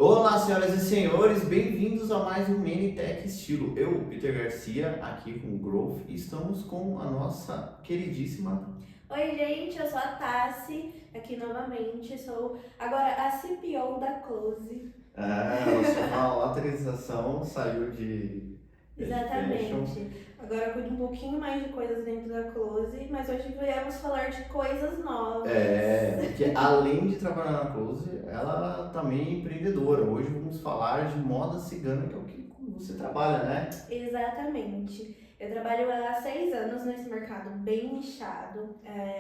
Olá, senhoras e senhores, bem-vindos a mais um Tech Estilo. Eu, Peter Garcia, aqui com o Growth, e estamos com a nossa queridíssima. Oi, gente, eu sou a Tassi, aqui novamente. Sou agora a CPO da Close. Sua lateralização saiu de Education. Exatamente. Agora eu cuido um pouquinho mais de coisas dentro da Close, mas hoje viemos falar de coisas novas. Porque além de trabalhar na Close, ela também é empreendedora. Hoje vamos falar de moda cigana, que é o que você trabalha, né? Exatamente. Eu trabalho há 6 anos nesse mercado bem nichado.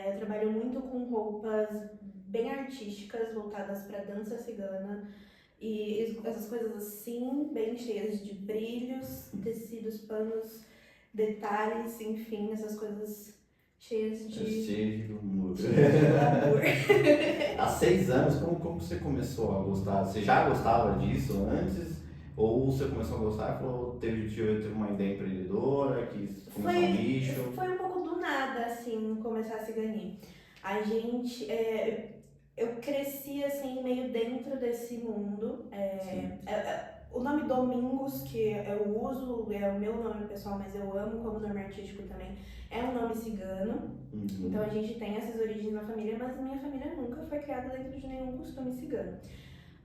Eu trabalho muito com roupas bem artísticas, voltadas para dança cigana. E essas coisas assim, bem cheias de brilhos, tecidos, panos, detalhes, enfim, essas coisas cheias Cheio de humor. de glamour. Há 6 anos, como você começou a gostar? Você já gostava disso antes? Ou você começou a gostar e falou, teve uma ideia empreendedora, quis começar um nicho? Foi um pouco do nada, assim, começar a se ganhar. A gente, eu cresci, assim, meio dentro desse mundo. Sim. O nome Domingos, que eu uso, é o meu nome pessoal, mas eu amo como nome artístico também, é um nome cigano. Então a gente tem essas origens na família, mas minha família nunca foi criada dentro de nenhum costume cigano.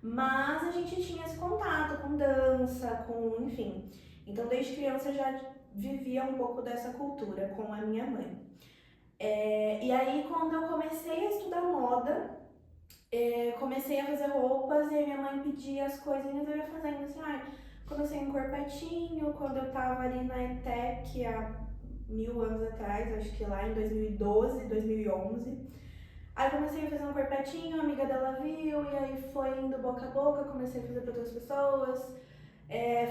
Mas a gente tinha esse contato com dança, com, enfim. Então desde criança eu já vivia um pouco dessa cultura com a minha mãe. E aí quando eu comecei a estudar moda, comecei a fazer roupas e aí minha mãe pedia as coisinhas eu ia fazendo assim, comecei um corpetinho, quando eu tava ali na ETEC há 1000 anos atrás, acho que lá em 2012, 2011. Aí comecei a fazer um corpetinho, a amiga dela viu, e aí foi indo boca a boca, comecei a fazer para outras pessoas.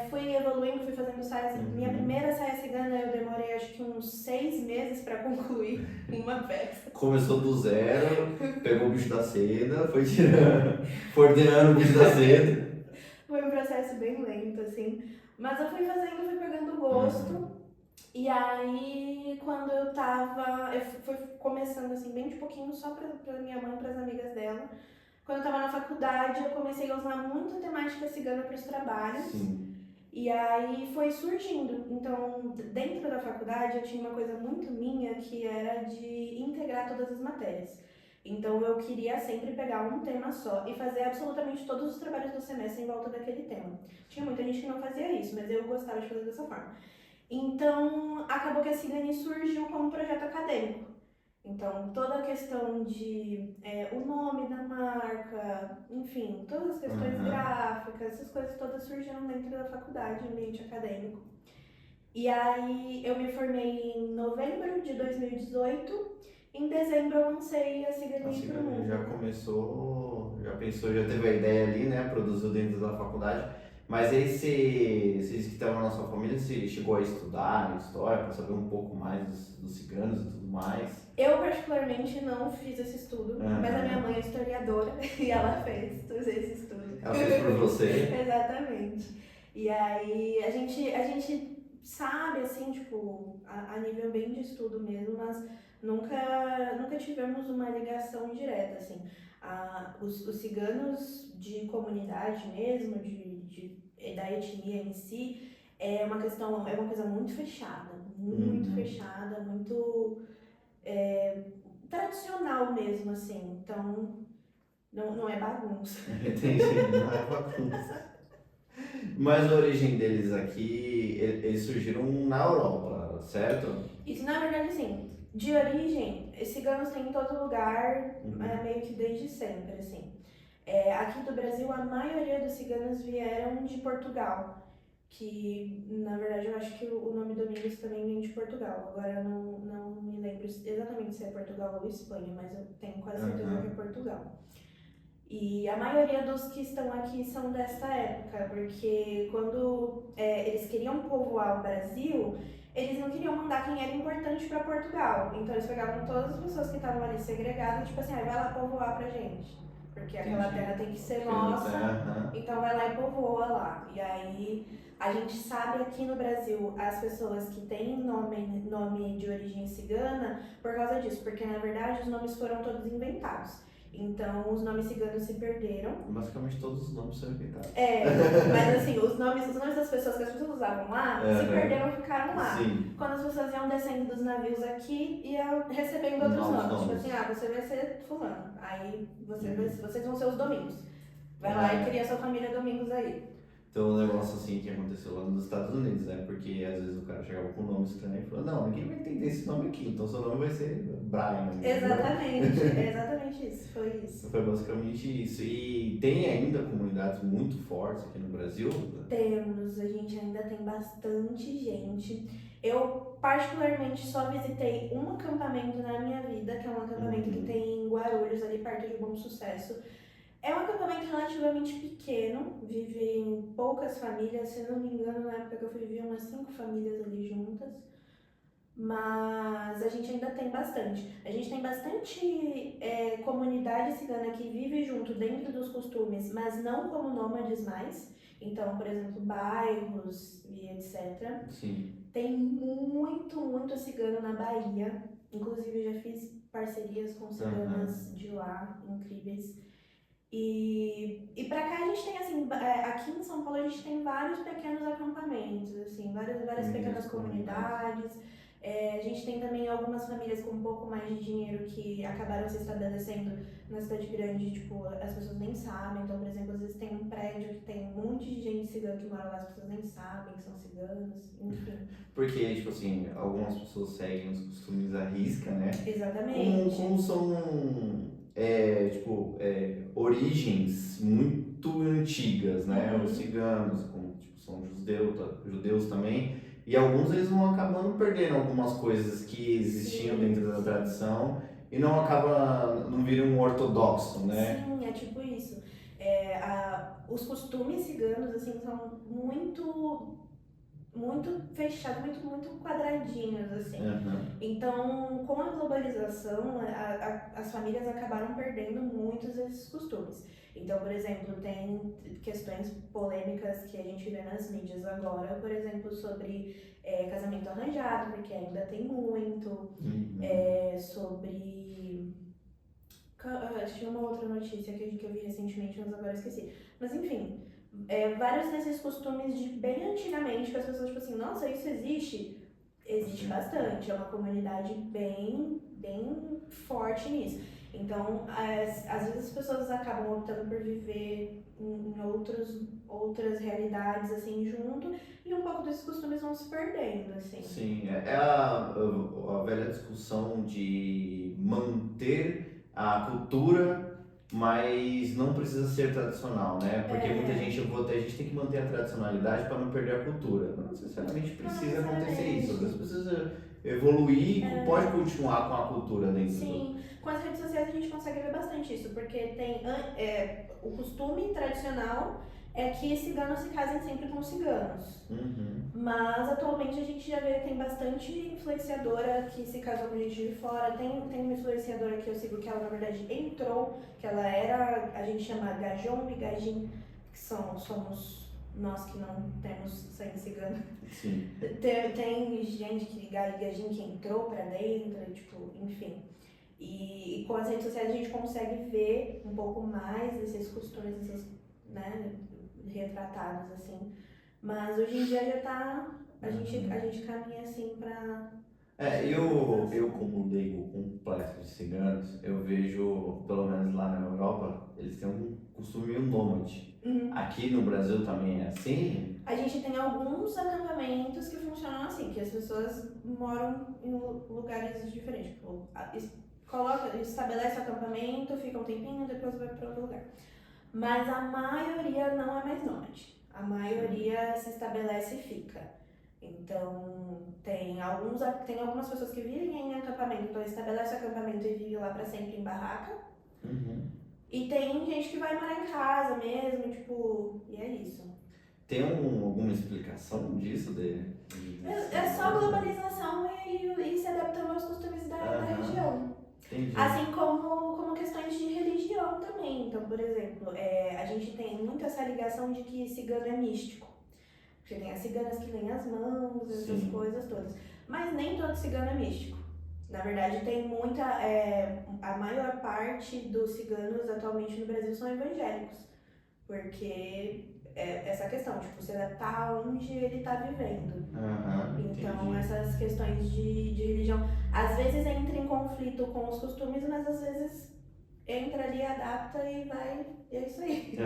Fui evoluindo, fui fazendo saias. Minha primeira saia cigana eu demorei acho que uns 6 meses para concluir uma peça. Começou do zero, pegou o bicho da seda, foi tirando, foi ordenando o bicho da seda. Foi um processo bem lento, assim. Mas eu fui fazendo, fui pegando gosto. E aí, quando eu fui começando assim, bem de pouquinho, só pra minha mãe e pras amigas dela. Quando eu tava na faculdade, eu comecei a usar muito a temática cigana pros trabalhos. Sim. E aí foi surgindo. Então, dentro da faculdade, eu tinha uma coisa muito minha que era de integrar todas as matérias. Então, eu queria sempre pegar um tema só e fazer absolutamente todos os trabalhos do semestre em volta daquele tema. Tinha muita gente que não fazia isso, mas eu gostava de fazer dessa forma. Então, acabou que a Cigani surgiu como um projeto acadêmico. Então, toda a questão de o nome da marca, enfim, todas as questões gráficas, essas coisas todas surgiram dentro da faculdade, ambiente acadêmico. E aí, eu me formei em novembro de 2018. Em dezembro, eu lancei a Cigani para o mundo. Já começou, já pensou, já teve a ideia ali, né? Produziu dentro da faculdade. Mas aí vocês que estavam na sua família, você chegou a estudar história para saber um pouco mais dos ciganos e tudo mais? Eu particularmente não fiz esse estudo, mas a minha mãe é historiadora e ela fez esse estudo. Ela fez por você? Exatamente. E aí a gente sabe, assim, tipo, a nível bem de estudo mesmo, mas nunca tivemos uma ligação direta, assim. Os ciganos de comunidade mesmo, da etnia em si, é uma coisa muito fechada, muito fechada, muito tradicional mesmo, assim. Então, não é bagunça. Entendi, não é bagunça. Mas a origem deles aqui, eles surgiram na Europa, certo? Isso, na verdade, assim, de origem, ciganos tem em todo lugar, meio que desde sempre, assim. Aqui do Brasil, a maioria dos ciganos vieram de Portugal, que, na verdade, eu acho que o nome Domingos também vem de Portugal. Agora, eu não me lembro exatamente se é Portugal ou Espanha, mas eu tenho quase certeza que é Portugal. E a maioria dos que estão aqui são dessa época, porque quando eles queriam povoar o Brasil, eles não queriam mandar quem era importante para Portugal. Então eles pegavam todas as pessoas que estavam ali segregadas, tipo assim, vai lá povoar pra gente. Porque aquela terra tem que ser nossa, então vai lá e povoa lá. E aí a gente sabe aqui no Brasil as pessoas que têm nome de origem cigana por causa disso, porque na verdade os nomes foram todos inventados. Então, os nomes ciganos se perderam. Basicamente todos os nomes são inventados. Mas assim, os nomes das pessoas que as pessoas usavam lá se perderam e ficaram lá. Sim. Quando as pessoas iam descendo dos navios aqui, iam recebendo outros nomes. Tipo assim, você vai ser fulano. Aí vocês vão ser os Domingos. Vai lá e cria sua família Domingos aí. Então, um negócio assim que aconteceu lá nos Estados Unidos, né? Porque às vezes o cara chegava com um nome estranho e falou, não, ninguém vai entender esse nome aqui, então seu nome vai ser Brian. Exatamente, exatamente isso, foi isso. Foi basicamente isso. E tem ainda comunidades muito fortes aqui no Brasil? Temos, a gente ainda tem bastante gente. Eu particularmente só visitei um acampamento na minha vida, que é um acampamento que tem em Guarulhos, ali perto de Bom Sucesso. É um acampamento relativamente pequeno, vivem poucas famílias, se não me engano, na época que eu fui, viviam umas 5 famílias ali juntas. Mas a gente ainda tem bastante. A gente tem bastante comunidade cigana que vive junto dentro dos costumes, mas não como nômades mais. Então, por exemplo, bairros e etc. Sim. Tem muito cigano na Bahia. Inclusive, eu já fiz parcerias com ciganas de lá, incríveis. E pra cá a gente tem, assim, aqui em São Paulo a gente tem vários pequenos acampamentos, assim, várias pequenas comunidades. A gente tem também algumas famílias com um pouco mais de dinheiro que acabaram se estabelecendo na cidade grande, tipo, as pessoas nem sabem. Então, por exemplo, às vezes tem um prédio que tem um monte de gente cigana que mora lá, as pessoas nem sabem que são ciganos, enfim. Porque, tipo assim, algumas pessoas seguem os costumes à risca, né? Exatamente. Como são, origens muito antigas, né? Os ciganos, como tipo, são judeus também. E alguns eles vão acabando perdendo algumas coisas que existiam dentro da tradição e não viram um ortodoxo, né? Sim, é tipo isso. Os costumes ciganos, assim, são muito fechados, muito quadradinhos, assim. Então, com a globalização, as famílias acabaram perdendo muitos desses costumes. Então, por exemplo, tem questões polêmicas que a gente vê nas mídias agora, por exemplo, sobre casamento arranjado, porque ainda tem muito, sobre... Tinha uma outra notícia que eu vi recentemente, mas agora esqueci. Mas enfim, vários desses costumes de bem antigamente, que as pessoas, tipo assim, nossa, isso existe? Existe bastante, é uma comunidade bem forte nisso. Então, às vezes as pessoas acabam optando por viver em outras realidades, assim, junto, e um pouco desses costumes vão se perdendo, assim. Sim, é a velha discussão de manter a cultura, mas não precisa ser tradicional, né? Porque muita gente, a gente tem que manter a tradicionalidade para não perder a cultura. Não necessariamente precisa acontecer isso, às vezes precisa evoluir e pode continuar com a cultura dentro Sim, com as redes sociais a gente consegue ver bastante isso, porque tem o costume tradicional é que ciganos se casem sempre com ciganos. Mas atualmente a gente já vê que tem bastante influenciadora que se casou com gente de fora. Tem uma influenciadora que eu sigo que ela na verdade entrou, que ela era, a gente chama Gajon e Gajin, que somos nós que não temos sangue cigano. Sim. Tem gente que Gajin que entrou pra dentro, tipo, enfim. E com as redes sociais a gente consegue ver um pouco mais desses costumes, né, retratados assim. Mas hoje em dia já tá. A gente caminha assim pra. Eu como leigo completo de ciganos, eu vejo, pelo menos lá na Europa, eles têm um costume meio nômade. Aqui no Brasil também é assim? A gente tem alguns acampamentos que funcionam assim, que as pessoas moram em lugares diferentes. Tipo, estabelece o acampamento, fica um tempinho, depois vai para outro lugar. Mas a maioria não é mais nômade. A maioria se estabelece e fica. Então, tem algumas pessoas que vivem em acampamento, então estabelece o acampamento e vive lá para sempre em barraca. E tem gente que vai morar em casa mesmo, tipo, e é isso. Tem alguma explicação disso? É só globalização e se adaptando aos costumes da região. Entendi. Assim como questões de religião também. Então, por exemplo, a gente tem muito essa ligação de que cigano é místico. Porque tem as ciganas que leem as mãos, essas coisas todas. Mas nem todo cigano é místico. Na verdade, tem muita. A maior parte dos ciganos atualmente no Brasil são evangélicos. Porque essa questão, tipo, se adaptar onde ele está vivendo. Então, Entendi. essas questões de religião, às vezes entra em conflito com os costumes, mas às vezes entra ali, adapta e vai. E é isso aí.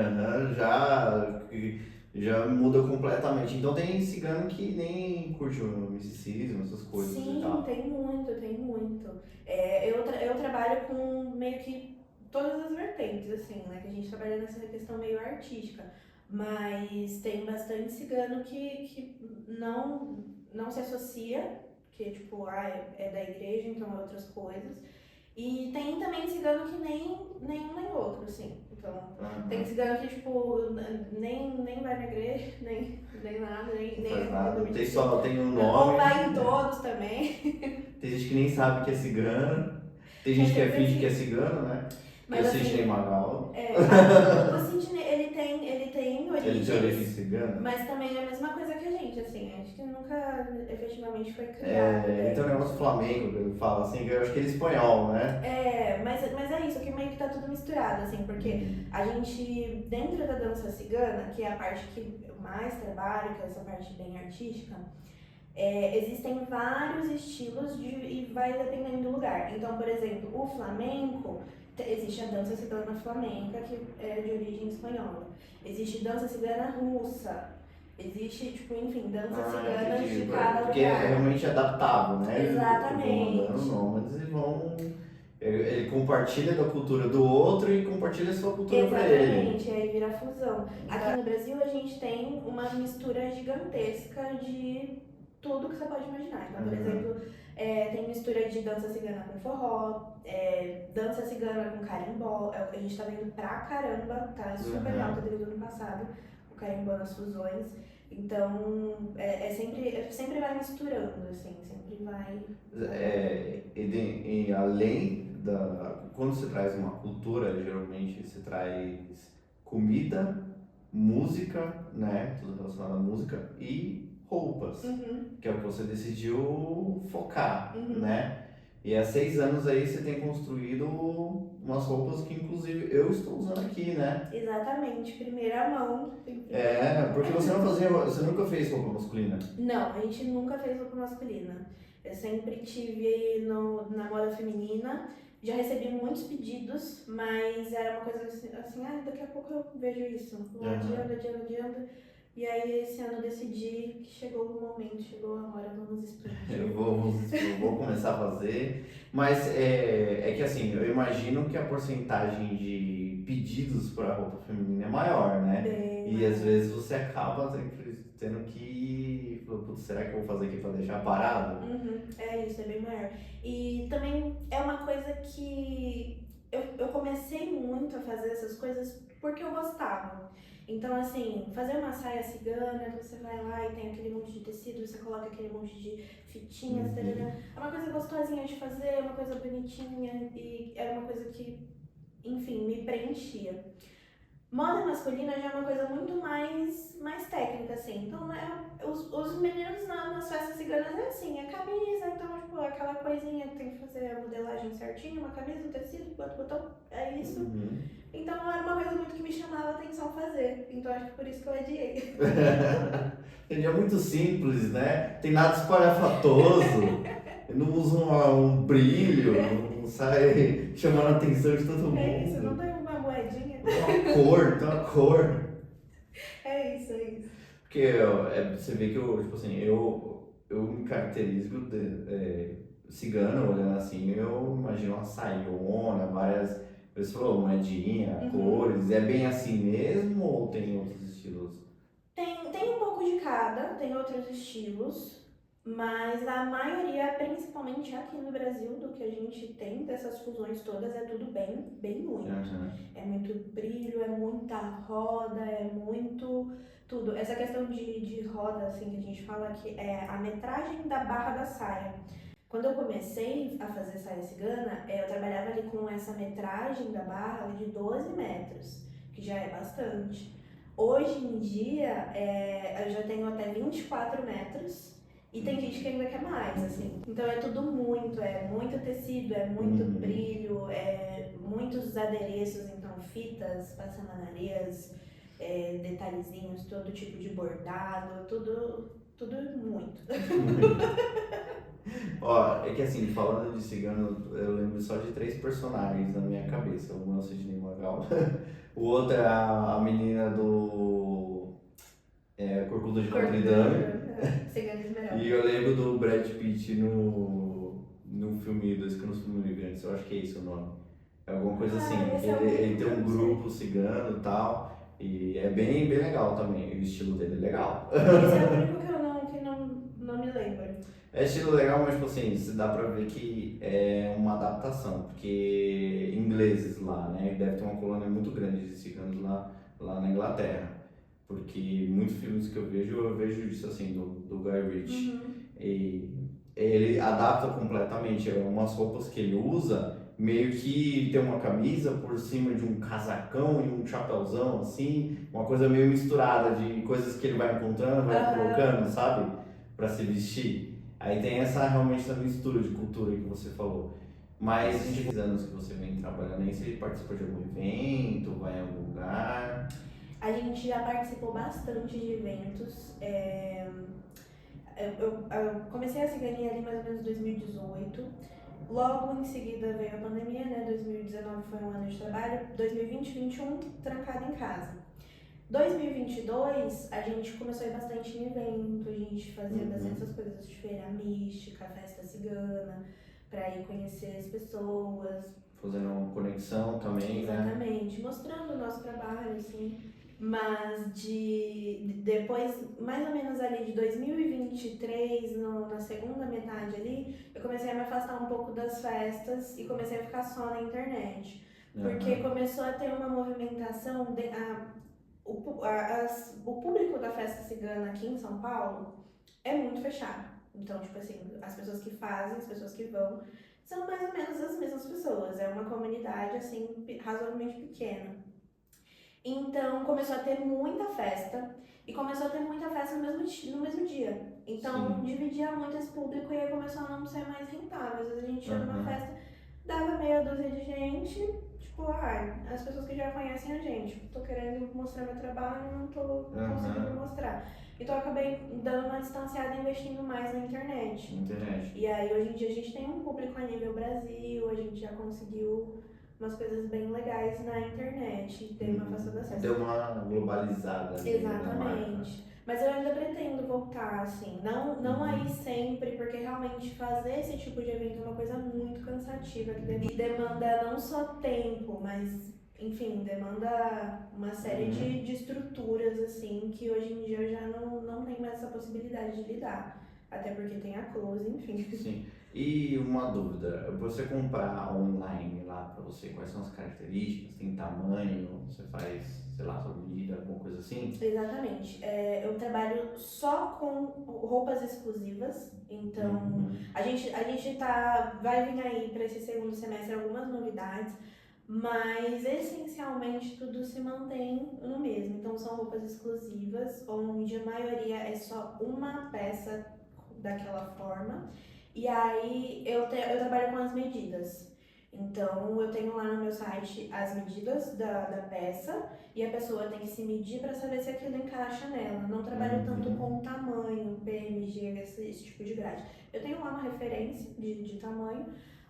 Já muda completamente. Então tem cigano que nem curte o misticismo, essas coisas e Sim, tal. tem muito, tem muito. Eu trabalho com meio que todas as vertentes, assim, né? Que a gente trabalha nessa questão meio artística. Mas tem bastante cigano que não se associa, que tipo, é da igreja, então é outras coisas. E tem também cigano que nem um nem outro, assim. Então, tem cigano que, tipo, nem vai na igreja, nem nada, nem Faz é nada. completamente Tem assim. só tem um Ou nome. vai em todos também. Tem gente que nem sabe que é cigano. Tem É gente que sempre finge que é assim. cigano, né? Que é o Mas Sidney assim, Magal. o Sidney, ele tem Ele tem origem origens, cigana. mas também é a mesma coisa que a gente, assim. Acho que nunca efetivamente foi criado. Ele tem um negócio flamengo, que ele fala assim, que eu acho que ele é espanhol, né? Mas é isso, que meio que tá tudo misturado, assim, porque a gente, dentro da dança cigana, que é a parte que eu mais trabalho, que é essa parte bem artística, existem vários estilos e vai dependendo do lugar. Então, por exemplo, o flamenco, existe a dança cigana flamenca, que é de origem espanhola. Existe dança cigana russa. Existe, tipo, enfim, danças ciganas Entendi. de cada Porque é lugar. realmente adaptável, né? Eles vão andando Exatamente. nômades e vão. Ele compartilha da cultura do outro e compartilha a sua cultura pra ele. Exatamente, aí vira fusão. Aqui no Brasil a gente tem uma mistura gigantesca de tudo que você pode imaginar. Então, por exemplo, tem mistura de dança cigana com forró, dança cigana com carimbó, é o que a gente tá vendo pra caramba, tá super alta desde o ano passado, o carimbó nas fusões. Então, sempre vai misturando, assim, sempre vai. E além da. Quando você traz uma cultura, geralmente você traz comida, música, né? Tudo relacionado à música e roupas, que é o que você decidiu focar, né? E há 6 anos aí você tem construído umas roupas que inclusive eu estou usando aqui, né? Exatamente, primeira mão. Porque você nunca fez roupa masculina? Não, a gente nunca fez roupa masculina. Eu sempre tive na moda feminina. Já recebi muitos pedidos, mas era uma coisa assim, daqui a pouco eu vejo isso. Adiando. E aí esse ano eu decidi que chegou o momento, chegou a hora, vamos explodir. Eu vou começar a fazer, mas é que assim, eu imagino que a porcentagem de pedidos para roupa feminina é maior, né? E às vezes você acaba tendo que, putz, será que eu vou fazer aqui para deixar parado? É isso, é bem maior. E também é uma coisa que eu comecei muito a fazer essas coisas porque eu gostava. Então, assim, fazer uma saia cigana, você vai lá e tem aquele monte de tecido, você coloca aquele monte de fitinhas, tarará. É uma coisa gostosinha de fazer, é uma coisa bonitinha e era uma coisa que, enfim, me preenchia. Moda masculina já é uma coisa muito mais técnica, assim. Então, os meninos nas festas ciganas é assim, a camisa, então, tipo, aquela coisinha, tem que fazer a modelagem certinho, uma camisa, um tecido, bota o botão, é isso. Então, era uma coisa muito que me chamava a atenção fazer. Então, acho que por isso que eu adiei. Ele é muito simples, né? Tem nada espalhafatoso, não usa um brilho, não sai chamando a atenção de todo mundo. É isso, não tem uma moedinha. Tem uma cor. É isso. Porque você vê que tipo assim, eu me caracterizo cigano, olhando assim, eu imagino uma saiona, várias. Você falou moedinha, cores, é bem assim mesmo ou tem outros estilos? Tem um pouco de cada, tem outros estilos, mas a maioria, principalmente aqui no Brasil, do que a gente tem dessas fusões todas, é tudo bem muito. É muito brilho, é muita roda, é muito tudo. Essa questão de roda, assim, que a gente fala que é a metragem da barra da saia. Quando eu comecei a fazer saia cigana, eu trabalhava ali com essa metragem da barra de 12 metros, que já é bastante. Hoje em dia, eu já tenho até 24 metros E tem gente que ainda quer mais, assim. Então é muito tecido, é muito brilho, é muitos adereços, então fitas, passamanarias, detalhezinhos, todo tipo de bordado, tudo muito. Ó, é que assim, falando de cigano, eu lembro só de 3 personagens na minha cabeça. Um é o Sidney Magal, o outro é a menina do Corcunda de Notre Dame. Cigana Esmeralda. E eu lembro do Brad Pitt no filme dos Canos Imigrantes, eu acho que é esse o nome. É alguma coisa assim. Ele tem um grupo cigano e tal. E é bem legal também. O estilo dele é legal. Esse é o único que não me lembro. É estilo legal, mas tipo assim, dá pra ver que é uma adaptação, porque ingleses lá, né? Deve ter uma colônia muito grande de ciganos lá na Inglaterra. Porque muitos filmes que eu vejo isso assim, do Guy Ritchie. E ele adapta completamente. Umas roupas que ele usa, meio que tem uma camisa por cima de um casacão e um chapéuzão, assim, uma coisa meio misturada de coisas que ele vai encontrando, vai colocando, sabe? Pra se vestir. Aí tem essa realmente essa mistura de cultura que você falou. Mas em 10 anos que você vem trabalhando aí, você participa de algum evento, vai em algum lugar? A gente já participou bastante de eventos. Eu comecei a Cigania ali mais ou menos em 2018. Logo em seguida veio a pandemia, né? 2019 foi um ano de trabalho. 2020 e 2021 trancado em casa. 2022 a gente começou a ir bastante em evento, a gente fazia bastante essas coisas de feira mística, festa cigana, pra ir conhecer as pessoas. Fazendo uma conexão também, Exatamente, mostrando o nosso trabalho, assim. Mas depois, mais ou menos ali de 2023, na segunda metade ali, eu comecei a me afastar um pouco das festas e comecei a ficar só na internet. Porque começou a ter uma movimentação, o público da festa cigana aqui em São Paulo é muito fechado. Então, tipo assim, as pessoas que fazem, as pessoas que vão, são mais ou menos as mesmas pessoas. É uma comunidade, assim, razoavelmente pequena. Então, começou a ter muita festa. E começou a ter muita festa no mesmo dia. Então, dividia muito esse público e aí começou a não ser mais rentável. Às vezes a gente ia numa festa, dava meia dúzia de gente, tipo, as pessoas que já conhecem a gente. Tô querendo mostrar meu trabalho e não tô conseguindo mostrar. Então eu acabei dando uma distanciada e investindo mais na internet. E aí hoje em dia a gente tem um público a nível Brasil, a gente já conseguiu umas coisas bem legais na internet, tem uma fação da acesso. Deu uma globalizada. Exatamente. Mas eu ainda pretendo voltar, assim, não aí sempre, porque realmente fazer esse tipo de evento é uma coisa muito cansativa, que demanda não só tempo, mas, enfim, demanda uma série de estruturas, assim, que hoje em dia eu já não tenho mais essa possibilidade de lidar. Até porque tem a close, enfim. Sim. E uma dúvida, você comprar online lá pra você, quais são as características, tem tamanho, você faz, sei lá, sua medida, alguma coisa assim? Exatamente. Eu trabalho só com roupas exclusivas, então a gente vai vir aí para esse segundo semestre algumas novidades, mas essencialmente tudo se mantém no mesmo. Então são roupas exclusivas, onde a maioria é só uma peça daquela forma. E aí eu trabalho com as medidas. Então eu tenho lá no meu site as medidas da peça e a pessoa tem que se medir para saber se aquilo encaixa nela. Não trabalho tanto com tamanho, PMG, esse tipo de grade. Eu tenho lá uma referência de tamanho,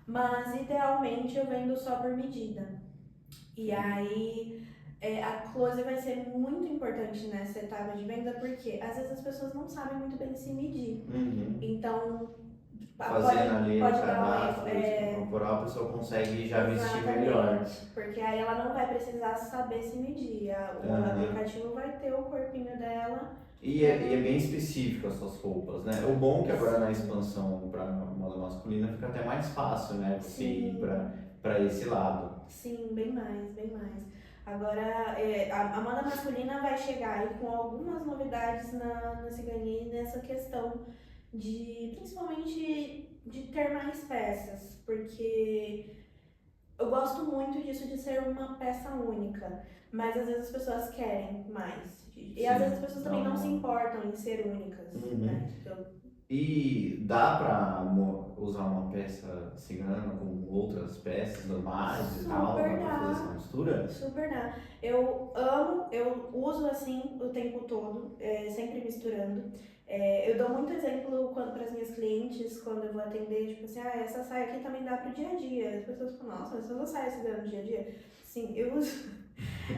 mas idealmente eu vendo só por medida. E aí a close vai ser muito importante nessa etapa de venda, porque às vezes as pessoas não sabem muito bem se medir. Então, fazendo ali o pode cadastro corporal, a pessoa consegue já vestir melhor. Porque aí ela não vai precisar saber se medir. O aplicativo vai ter o corpinho dela. E é bem específico as suas roupas, né? O bom é que agora na expansão para moda masculina fica até mais fácil, né? Você ir para esse lado. Sim, bem mais, bem mais. Agora, a moda masculina vai chegar aí com algumas novidades na Cigani nessa questão principalmente de ter mais peças, porque eu gosto muito disso de ser uma peça única, mas às vezes as pessoas querem mais. E às vezes as pessoas também não se importam em ser únicas, né? E dá pra usar uma peça cigana com outras peças normais e tal, Super dá pra fazer dá. essa mistura? Super dá. Eu amo, eu uso assim o tempo todo, sempre misturando. Eu dou muito exemplo para as minhas clientes, quando eu vou atender, tipo assim, essa saia aqui também dá pro dia a dia. As pessoas falam, nossa, mas você usa saia cigana no dia a dia? Sim, eu uso.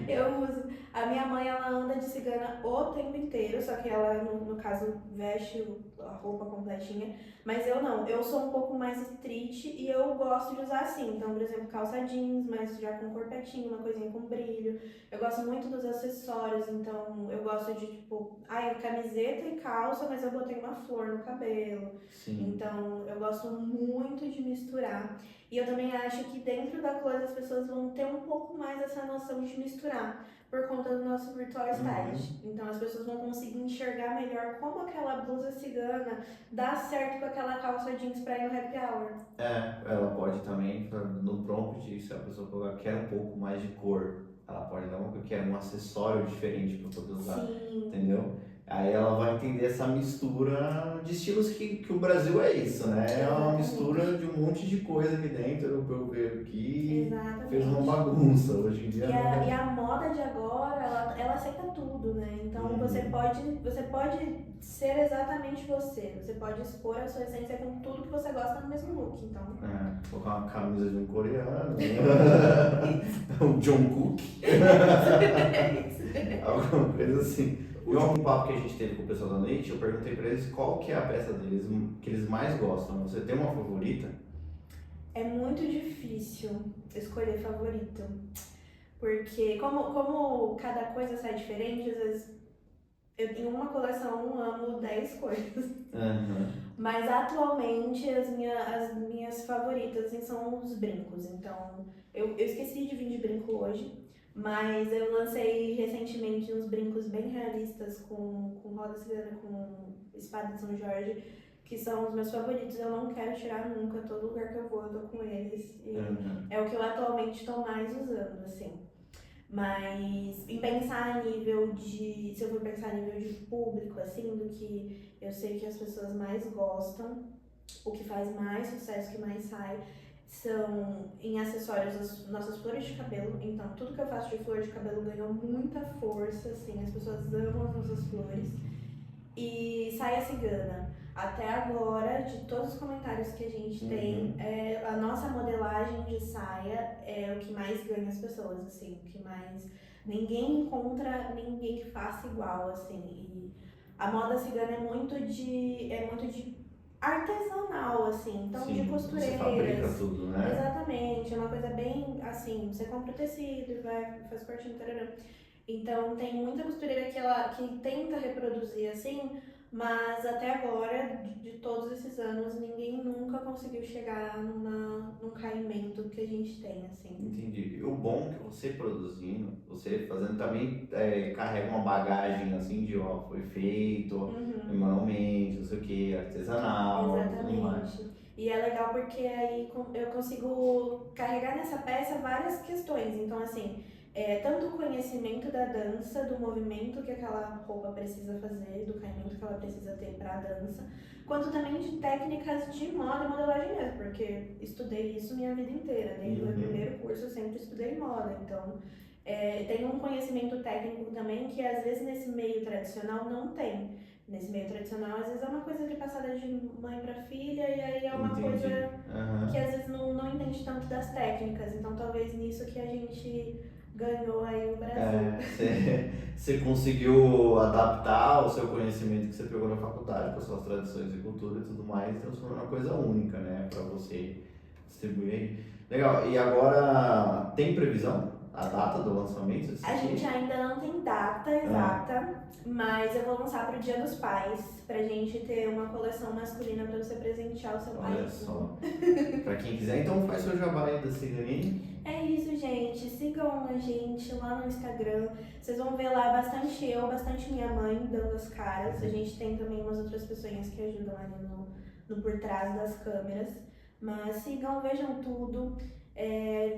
Eu uso. A minha mãe, ela anda de cigana o tempo inteiro, só que ela, no caso, veste a roupa completinha. Mas eu não, eu sou um pouco mais street e eu gosto de usar assim. Então, por exemplo, calça jeans, mas já com corpetinho, uma coisinha com brilho. Eu gosto muito dos acessórios, então eu gosto de, tipo, camiseta e calça, mas eu botei uma flor no cabelo. Sim. Então, eu gosto muito de misturar. E eu também acho que dentro da coisa as pessoas vão ter um pouco mais essa noção de misturar por conta do nosso virtual stylist. Então as pessoas vão conseguir enxergar melhor como aquela blusa cigana dá certo com aquela calça jeans pra ir no happy hour. Ela pode também, no prompt, se a pessoa colocar quer um pouco mais de cor, ela pode dar uma quer um acessório diferente para poder usar, Sim. entendeu? Aí ela vai entender essa mistura de estilos que o Brasil é isso, né? É uma mistura de um monte de coisa aqui dentro, o europeu veio aqui e fez uma bagunça. Hoje em dia e a moda de agora, ela aceita tudo, né? Então você pode ser exatamente você. Você pode expor a sua essência com tudo que você gosta no mesmo look. Então. Colocar uma camisa de um coreano, um Jungkook, alguma coisa assim. O último papo que a gente teve com o pessoal da noite, eu perguntei pra eles qual que é a peça deles que eles mais gostam. Você tem uma favorita? É muito difícil escolher favorito. Porque como cada coisa sai diferente, às vezes eu tenho uma coleção, amo 10 coisas. Mas atualmente as minhas favoritas assim, são os brincos. Então, eu esqueci de vir de brinco hoje, mas eu lancei recentemente uns brincos bem realistas com roda cigana, com espada de São Jorge, que são os meus favoritos. Eu não quero tirar nunca, todo lugar que eu vou eu tô com eles. E é o que eu atualmente estou mais usando, assim. Mas em pensar a nível de, se eu for pensar a nível de público, assim, do que eu sei que as pessoas mais gostam, o que faz mais sucesso, que mais sai, são em acessórios as nossas flores de cabelo. Então, tudo que eu faço de flor de cabelo ganhou muita força, assim, as pessoas amam as nossas flores. E saia cigana. Até agora, de todos os comentários que a gente tem, a nossa modelagem de saia é o que mais ganha as pessoas, assim, o que mais... Ninguém encontra ninguém que faça igual, assim. E a moda cigana é muito de artesanal, assim, então Sim, de costureiras. você fabrica tudo, né? Exatamente, é uma coisa bem assim, você compra o tecido e faz cortinho, tarará. Então tem muita costureira que tenta reproduzir assim, mas até agora, de todos esses anos, ninguém nunca conseguiu chegar num caimento que a gente tem, assim. Entendi. E o bom é que você produzindo, você fazendo também carrega uma bagagem assim de foi feito manualmente, não sei o que, artesanal e tudo mais. Exatamente. E é legal porque aí eu consigo carregar nessa peça várias questões. Então, assim, tanto o conhecimento da dança, do movimento que aquela roupa precisa fazer, do caimento que ela precisa ter para a dança, quanto também de técnicas de moda e modelagem mesmo, porque estudei isso minha vida inteira. Desde o meu primeiro curso eu sempre estudei moda. Então, tem um conhecimento técnico também que às vezes nesse meio tradicional não tem. Nesse meio tradicional, às vezes é uma coisa ali passada de mãe para filha, e aí é uma coisa que às vezes não entende tanto das técnicas. Então, talvez nisso que a gente ganhou aí o Brasil. Você conseguiu adaptar o seu conhecimento que você pegou na faculdade, com as suas tradições e cultura e tudo mais, e transformar uma coisa única, né? Para você distribuir. Legal. E agora, tem previsão? A data do lançamento? A gente ainda não tem data exata, mas eu vou lançar para o Dia dos Pais, pra gente ter uma coleção masculina para você presentear o seu pai. Olha só. Pra quem quiser, então faz seu jabá aí da Ciganinha. É isso, gente. Sigam a gente lá no Instagram. Vocês vão ver lá bastante eu, bastante minha mãe dando as caras. A gente tem também umas outras pessoas que ajudam ali no por trás das câmeras. Mas sigam, vejam tudo.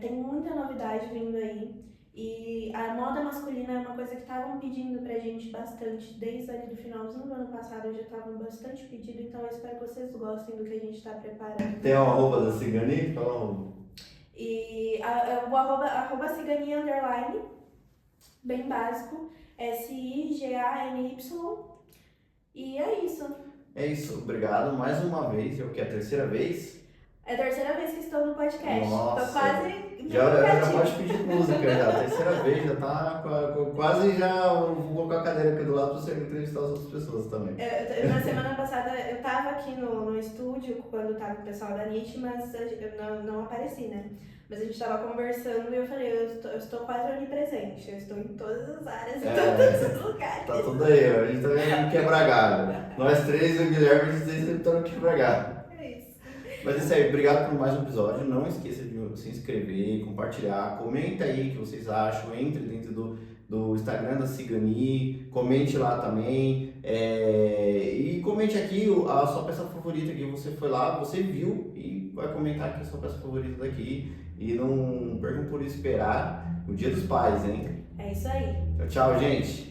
Tem muita novidade vindo aí. E a moda masculina é uma coisa que estavam pedindo pra gente bastante, desde ali do finalzinho do ano passado já estavam bastante pedido, então eu espero que vocês gostem do que a gente tá preparando. Tem uma arroba da Cigani? Fala uma arroba. E o arroba Cigania underline, bem básico, SIGANY. E é isso. É isso, obrigado mais uma vez, é o que? A terceira vez? É a terceira vez que estou no podcast. Nossa. Tô quase. Já pode pedir música já, a terceira vez, já tá quase já, vou colocar a cadeira aqui do lado pra você entrevistar as outras pessoas também. Na semana passada eu tava aqui no estúdio quando tava o pessoal da NIT, mas eu não apareci, né? Mas a gente tava conversando e eu falei, eu estou quase onipresente, eu estou em todas as áreas, em todos os lugares. Tá tudo aí, ó. A gente tá vendo no quebra galho. Nós três e o Guilherme, a gente sempre tá no quebra galho. É isso. Mas é isso aí, obrigado por mais um episódio. Não esqueça de se inscrever, compartilhar, comenta aí o que vocês acham, entre dentro do Instagram da Cigani, comente lá também. E comente aqui a sua peça favorita que você foi lá, você viu e vai comentar aqui a sua peça favorita daqui. E não percam por esperar o Dia dos Pais, hein? É isso aí. Tchau, tchau, gente.